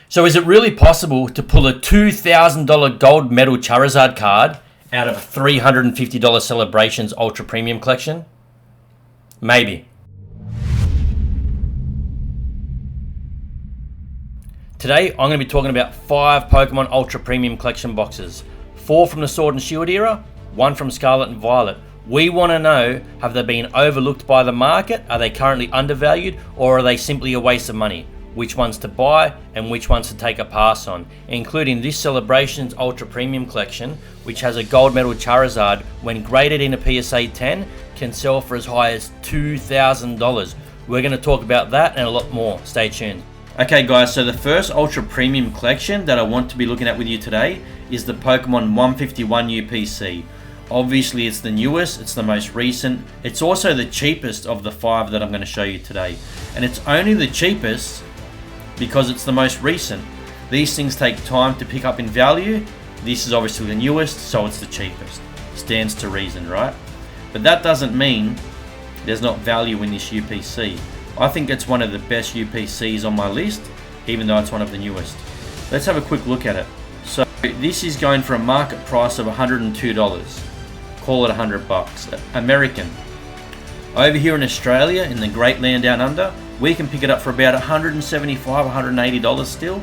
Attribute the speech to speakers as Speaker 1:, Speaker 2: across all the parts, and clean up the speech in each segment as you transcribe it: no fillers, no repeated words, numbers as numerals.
Speaker 1: So is it really possible to pull a $2,000 gold medal Charizard card out of a $350 Celebrations Ultra Premium Collection? Maybe. Today I'm going to be talking about 5 Pokemon Ultra Premium Collection boxes. 4 from the Sword and Shield era, 1 from Scarlet and Violet. We want to know, have they been overlooked by the market? Are they currently undervalued, or are they simply a waste of money? Which ones to buy and which ones to take a pass on, including this Celebrations Ultra Premium Collection, which has a gold medal Charizard when graded in a PSA 10 can sell for as high as $2,000. We're going to talk about that and a lot more. Stay tuned. Okay guys, so the first Ultra Premium Collection that I want to be looking at with you today is the Pokemon 151 UPC. Obviously it's the newest, it's the most recent, it's also the cheapest of the 5 that I'm going to show you today. And it's only the cheapest because it's the most recent. These things take time to pick up in value. This is obviously the newest, so it's the cheapest. Stands to reason, right? But that doesn't mean there's not value in this UPC. I think it's one of the best UPCs on my list, even though it's one of the newest. Let's have a quick look at it. So this is going for a market price of $102. Call it $100 American. Over here in Australia, in the great land down under, we can pick it up for about $175, $180 still.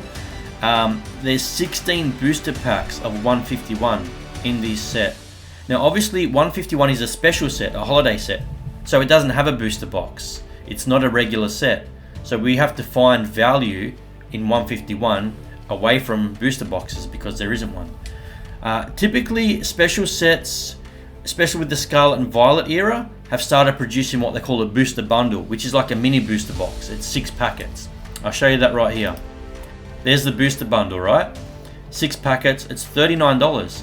Speaker 1: There's 16 booster packs of 151 in this set. Now obviously 151 is a special set, a holiday set, so it doesn't have a booster box. It's not a regular set, so we have to find value in 151 away from booster boxes because there isn't one. Typically special sets, especially with the Scarlet and Violet era, have started producing what they call a booster bundle, which is like a mini booster box. It's 6 packets. I'll show you that right here. There's the booster bundle, right? 6 packets, it's $39.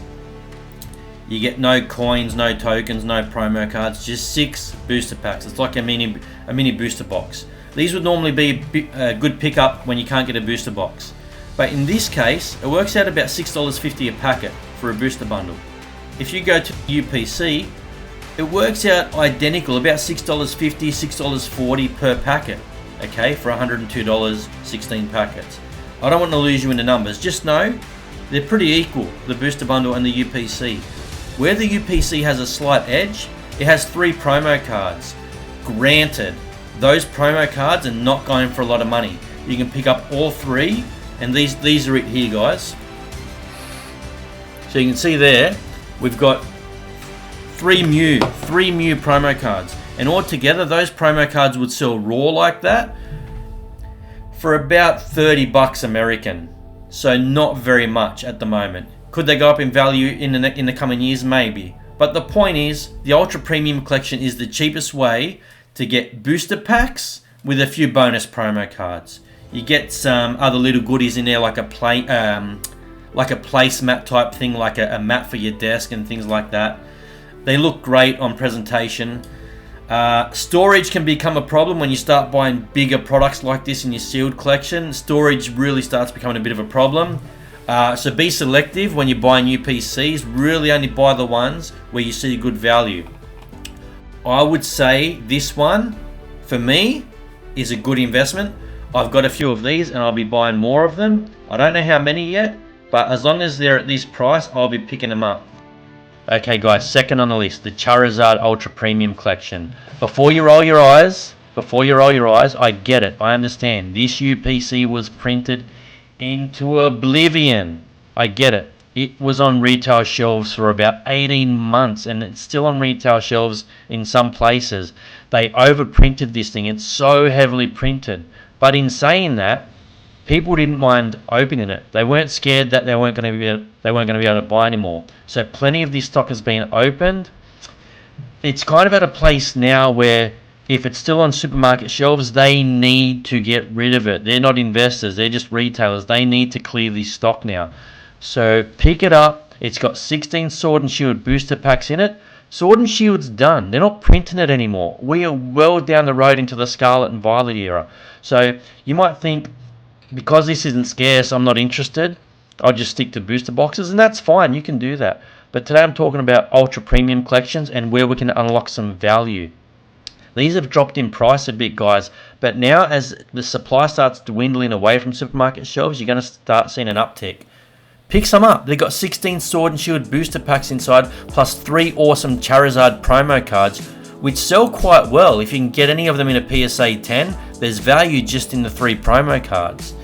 Speaker 1: You get no coins, no tokens, no promo cards, just 6 booster packs. It's like a mini booster box. These would normally be a good pickup when you can't get a booster box. But in this case, it works out about $6.50 a packet for a booster bundle. If you go to UPC, it works out identical, about $6.50, $6.40 per packet, okay, for $102, 16 packets. I don't want to lose you in the numbers, just know they're pretty equal, the booster bundle and the UPC. Where the UPC has a slight edge, it has 3 promo cards. Granted, those promo cards are not going for a lot of money. You can pick up all 3, and these are it here, guys. So you can see there, we've got 3 Mew promo cards, and altogether those promo cards would sell raw like that for about $30 American. So not very much at the moment. Could they go up in value in the coming years? Maybe. But the point is, the Ultra Premium Collection is the cheapest way to get booster packs with a few bonus promo cards. You get some other little goodies in there, like a placemat type thing, like a mat for your desk and things like that. They look great on presentation. Storage can become a problem when you start buying bigger products like this in your sealed collection. Storage really starts becoming a bit of a problem. So be selective when you're buying UPCs. Really only buy the ones where you see good value. I would say this one, for me, is a good investment. I've got a few of these and I'll be buying more of them. I don't know how many yet, but as long as they're at this price, I'll be picking them up. Okay guys, second on the list, the Charizard Ultra Premium Collection. Before you roll your eyes, I get it, I understand. This UPC was printed into oblivion. I get it. It was on retail shelves for about 18 months and it's still on retail shelves in some places. They overprinted this thing. It's so heavily printed. But in saying that, people didn't mind opening it. They weren't scared that they weren't going to be able to buy anymore. So plenty of this stock has been opened. It's kind of at a place now where if it's still on supermarket shelves, they need to get rid of it. They're not investors, they're just retailers. They need to clear this stock now. So pick it up. It's got 16 Sword and Shield booster packs in it. Sword and Shield's done. They're not printing it anymore. We are well down the road into the Scarlet and Violet era. So you might think, because this isn't scarce, I'm not interested. I'll just stick to booster boxes, and that's fine. You can do that. But today I'm talking about Ultra Premium Collections and where we can unlock some value. These have dropped in price a bit, guys. But now as the supply starts dwindling away from supermarket shelves, you're going to start seeing an uptick. Pick some up. They've got 16 Sword and Shield booster packs inside, plus 3 awesome Charizard promo cards, which sell quite well. If you can get any of them in a PSA 10, there's value just in the 3 promo cards.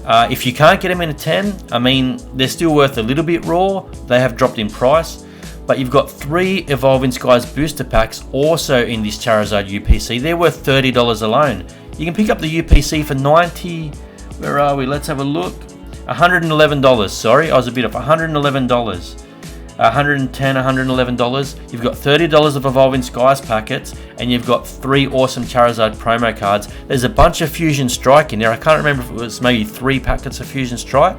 Speaker 1: If you can't get them in a 10, I mean, they're still worth a little bit raw. They have dropped in price. But you've got 3 Evolving Skies booster packs also in this Charizard UPC. They're worth $30 alone. You can pick up the UPC for $90. Where are we? Let's have a look. $111. Sorry, I was a bit off. $111. $110, $111. You've got $30 of Evolving Skies packets, and you've got 3 awesome Charizard promo cards. There's a bunch of Fusion Strike in there. I can't remember if it was maybe 3 packets of Fusion Strike.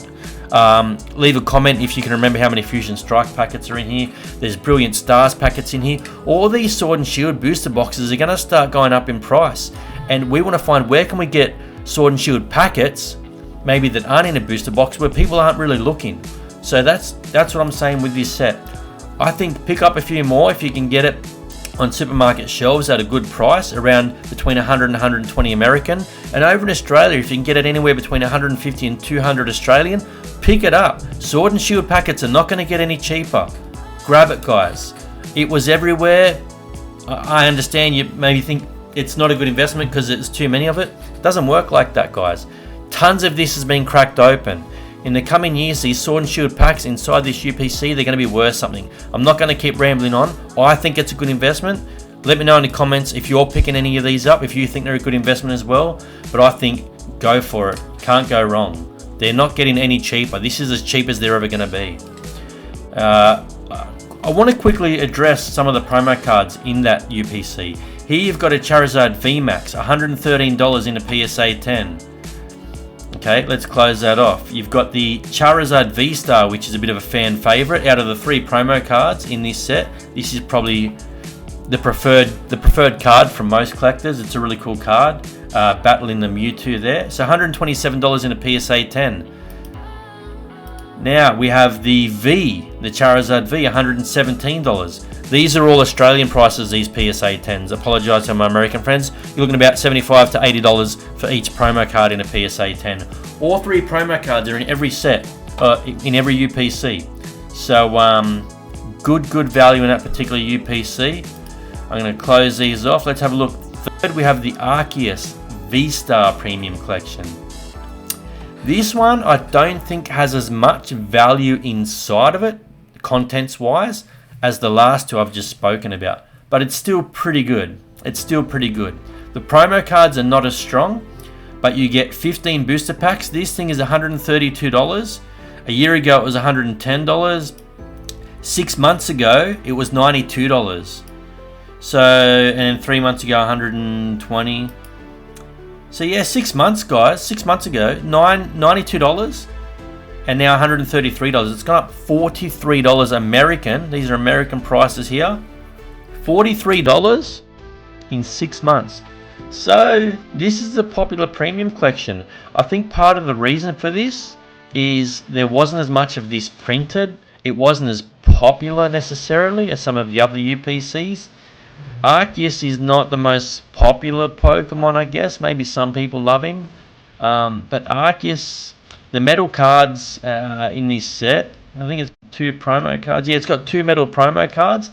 Speaker 1: Leave a comment if you can remember how many Fusion Strike packets are in here. There's Brilliant Stars packets in here. All these Sword and Shield booster boxes are going to start going up in price, and we want to find where can we get Sword and Shield packets maybe that aren't in a booster box where people aren't really looking. So that's what I'm saying with this set. I think pick up a few more if you can get it on supermarket shelves at a good price, around between 100 and 120 American. And over in Australia, if you can get it anywhere between 150 and 200 Australian, pick it up. Sword and Shield packets are not going to get any cheaper. Grab it, guys. It was everywhere. I understand you maybe think it's not a good investment because there's too many of it. It doesn't work like that, guys. Tons of this has been cracked open. In the coming years, these Sword and Shield packs inside this UPC, they're going to be worth something. I'm not going to keep rambling on. I think it's a good investment. Let me know in the comments if you're picking any of these up, if you think they're a good investment as well. But I think go for it. Can't go wrong. They're not getting any cheaper. This is as cheap as they're ever going to be. I want to quickly address some of the promo cards in that UPC. Here you've got a Charizard VMAX, $113 in a PSA 10. Okay, let's close that off. You've got the Charizard Vstar, which is a bit of a fan favorite. Out of the 3 promo cards in this set, this is probably the preferred card from most collectors. It's a really cool card. Battling the Mewtwo there. So $127 in a PSA 10. Now we have the Charizard V, $117. These are all Australian prices, these PSA 10s. Apologise to my American friends. You're looking about $75 to $80 for each promo card in a PSA 10. All 3 promo cards are in every set, in every UPC. So good value in that particular UPC. I'm going to close these off. Let's have a look. Third, we have the Arceus Vstar Premium Collection. This one I don't think has as much value inside of it, contents-wise, as the last 2 I've just spoken about. But it's still pretty good. It's still pretty good. The promo cards are not as strong, but you get 15 booster packs. This thing is $132. A year ago it was $110. 6 months ago it was $92. So, and 3 months ago, 120. So yeah, 6 months, guys. 6 months ago, $92, and now $133. It's gone up $43 American. These are American prices here. $43 in 6 months. So this is a popular premium collection. I think part of the reason for this is there wasn't as much of this printed. It wasn't as popular necessarily as some of the other UPCs. Arceus is not the most popular Pokemon, I guess. Maybe some people love him. But Arceus, the metal cards in this set, I think it's 2 promo cards. Yeah, it's got 2 metal promo cards.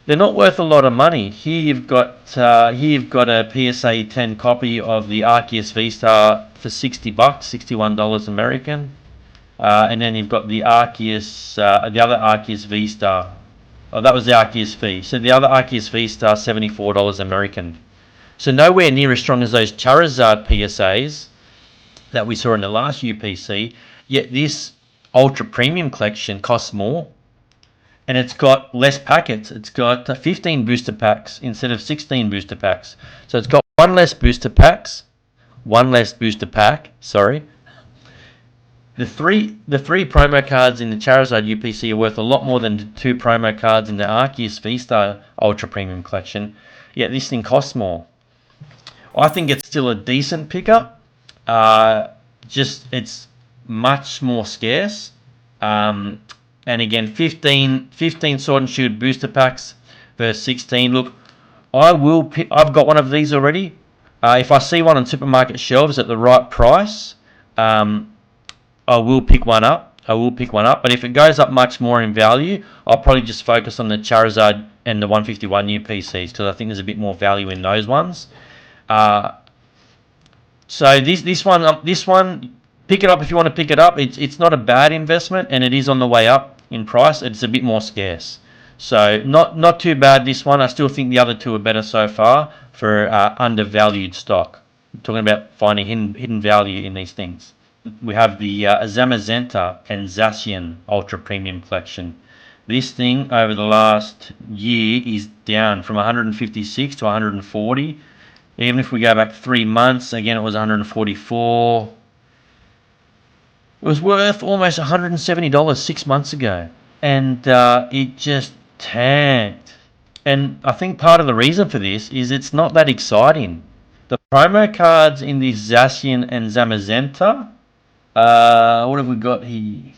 Speaker 1: They're not worth a lot of money. Here you've got a PSA 10 copy of the Arceus Vstar for $60, $61 American. And then you've got the Arceus, the other Arceus Vstar. Oh, that was the Arceus V. So the other Arceus Vstar, $74 American. So nowhere near as strong as those Charizard PSAs that we saw in the last UPC. Yet this Ultra Premium collection costs more. And it's got less packets. It's got 15 booster packs instead of 16 booster packs. So it's got 1 less booster pack, sorry. The three promo cards in the Charizard UPC are worth a lot more than the 2 promo cards in the Arceus Vstar Ultra Premium Collection. Yet this thing costs more. I think it's still a decent pickup. Just it's much more scarce. And again, 15 Sword and Shield booster packs versus 16. Look, I will pick. I've got one of these already. If I see one on supermarket shelves at the right price, I will pick one up. But if it goes up much more in value, I'll probably just focus on the Charizard and the 151 UPCs because I think there's a bit more value in those ones. So this one, pick it up if you want to pick it up. It's not a bad investment, and it is on the way up in price. It's a bit more scarce, so not too bad. This one, I still think the other two are better so far for undervalued stock. I'm talking about finding hidden value in these things. We have the Zamazenta and Zacian Ultra Premium Collection. This thing over the last year is down from 156 to 140. Even if we go back 3 months, again it was 144. It was worth almost $170 6 months ago, and it just tanked. And I think part of the reason for this is it's not that exciting. The promo cards in the Zacian and Zamazenta. What have we got here?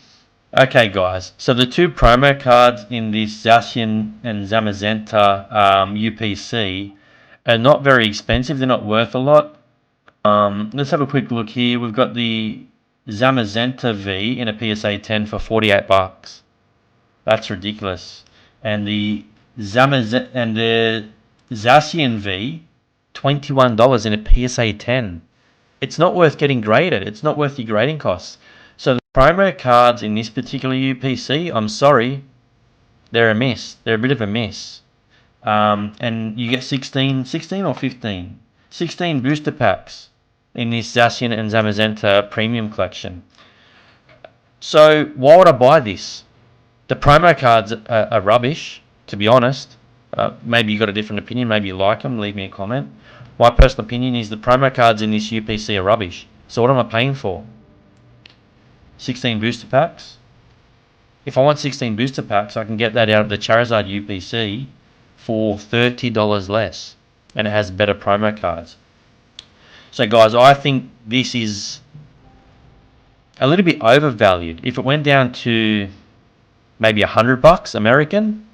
Speaker 1: Okay, guys. So the two promo cards in this Zacian and Zamazenta UPC are not very expensive. They're not worth a lot. Let's have a quick look here. We've got the Zamazenta V in a PSA 10 for $48. That's ridiculous. And the Zacian V, $21 in a PSA 10. It's not worth getting graded. It's not worth your grading costs. So the promo cards in this particular UPC, I'm sorry, they're a miss. They're a bit of a miss. And you get 16 or 15? 16 booster packs in this Zacian and Zamazenta premium collection. So why would I buy this? The promo cards are rubbish, to be honest. Maybe you got a different opinion. Maybe you like them. Leave me a comment. My personal opinion is the promo cards in this UPC are rubbish. So what am I paying for? 16 booster packs? If I want 16 booster packs, I can get that out of the Charizard UPC for $30 less. And it has better promo cards. So guys, I think this is a little bit overvalued. If it went down to maybe $100 American,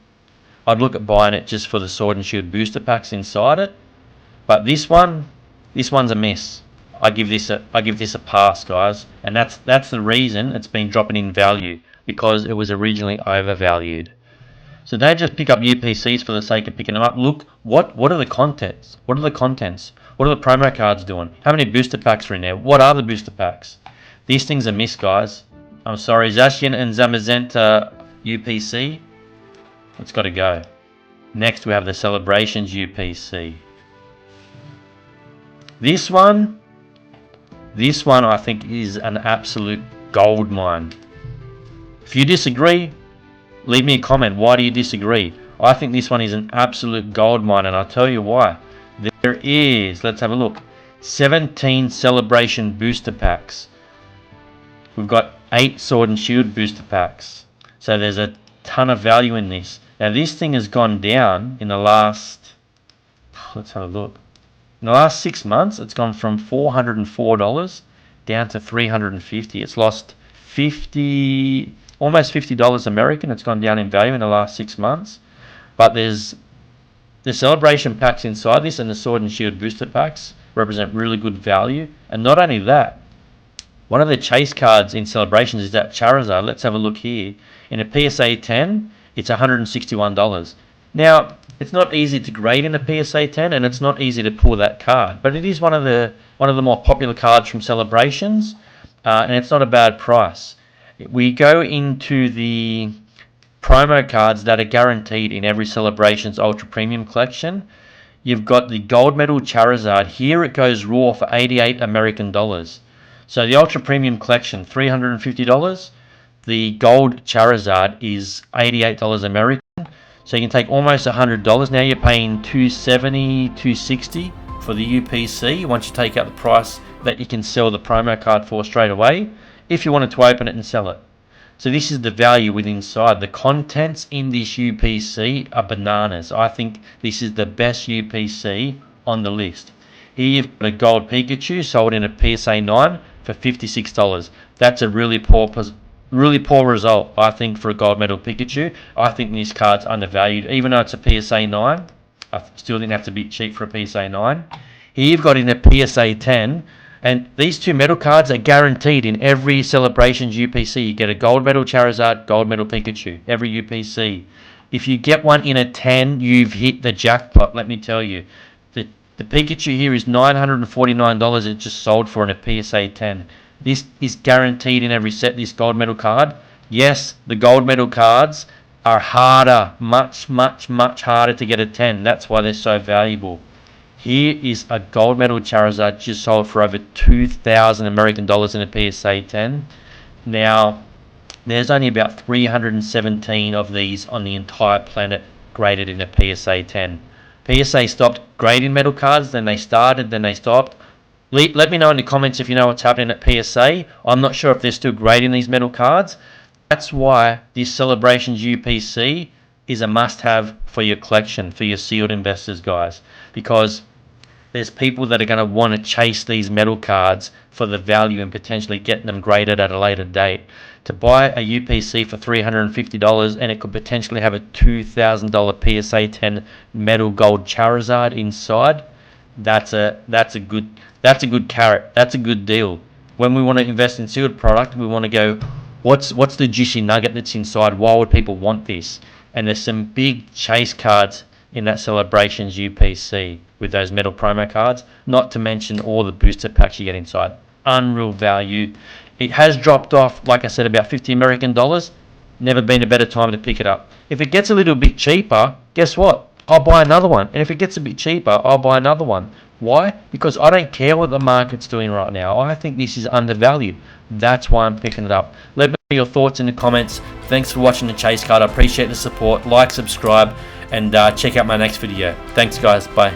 Speaker 1: I'd look at buying it just for the Sword and Shield booster packs inside it. But this one's a miss. I give this a pass, guys, and that's the reason it's been dropping in value, because it was originally overvalued. So don't just pick up UPCs for the sake of picking them up. Look, what are the contents? What are the contents? What are the promo cards doing? How many booster packs are in there? What are the booster packs? These things are miss, guys. I'm sorry, Zacian and Zamazenta UPC. It's got to go. Next, we have the Celebrations UPC. This one I think is an absolute gold mine. If you disagree, leave me a comment. Why do you disagree? I think this one is an absolute gold mine, and I'll tell you why. There is, let's have a look, 17 Celebration booster packs. We've got 8 Sword and Shield booster packs. So there's a ton of value in this. Now this thing has gone down in the last, let's have a look. In the last 6 months, it's gone from $404 down to $350. It's lost almost $50 American. It's gone down in value in the last 6 months. But there's the Celebration packs inside this, and the Sword and Shield booster packs represent really good value. And not only that, one of the chase cards in Celebrations is that Charizard. Let's have a look here. In a PSA 10, it's $161. Now, it's not easy to grade in a PSA 10, and it's not easy to pull that card, but it is one of the more popular cards from Celebrations, and it's not a bad price. We go into the promo cards that are guaranteed in every Celebrations Ultra Premium collection. You've got the Gold Medal Charizard. Here it goes raw for $88 American dollars. So the Ultra Premium collection, $350. The Gold Charizard is $88 American. So you can take almost $100. Now you're paying $270, $260 for the UPC once you take out the price that you can sell the promo card for straight away, if you wanted to open it and sell it. So this is the value within inside. The contents in this UPC are bananas. I think this is the best UPC on the list. Here you've got a gold Pikachu sold in a PSA 9 for $56. That's a really poor result, I think, for a gold medal Pikachu. I think this card's undervalued. Even though it's a PSA 9, I still didn't have to be cheap for a PSA 9. Here you've got in a PSA 10, and these two medal cards are guaranteed in every Celebrations UPC. You get a gold medal Charizard, gold medal Pikachu, every UPC. If you get one in a 10, you've hit the jackpot, let me tell you. The Pikachu here is $949. It just sold for in a PSA 10. This is guaranteed in every set, this gold medal card. Yes, the gold medal cards are harder, much harder to get a 10. That's why they're so valuable. Here is a gold medal Charizard just sold for over 2,000 American dollars in a PSA 10. Now, there's only about 317 of these on the entire planet graded in a PSA 10. PSA stopped grading medal cards, then they started, then they stopped. Let me know in the comments if you know what's happening at PSA. I'm not sure if they're still grading these medal cards. That's why this Celebrations UPC is a must-have for your collection, for your sealed investors, guys. Because there's people that are going to want to chase these medal cards for the value and potentially getting them graded at a later date. To buy a UPC for $350 and it could potentially have a $2,000 PSA 10 metal gold Charizard inside, that's a good carrot. That's a good deal. When we want to invest in sealed product, we want to go, what's the juicy nugget that's inside? Why would people want this? And there's some big chase cards in that Celebrations UPC with those metal promo cards, not to mention all the booster packs you get inside. Unreal value. It has dropped off, like I said, about 50 American dollars. Never been a better time to pick it up. If it gets a little bit cheaper, guess what? I'll buy another one. And if it gets a bit cheaper, I'll buy another one. Why? Because I don't care what the market's doing right now. I think this is undervalued. That's why I'm picking it up. Let me know your thoughts in the comments. Thanks for watching the Chase Card. I appreciate the support. Like, subscribe, and check out my next video. Thanks, guys. Bye.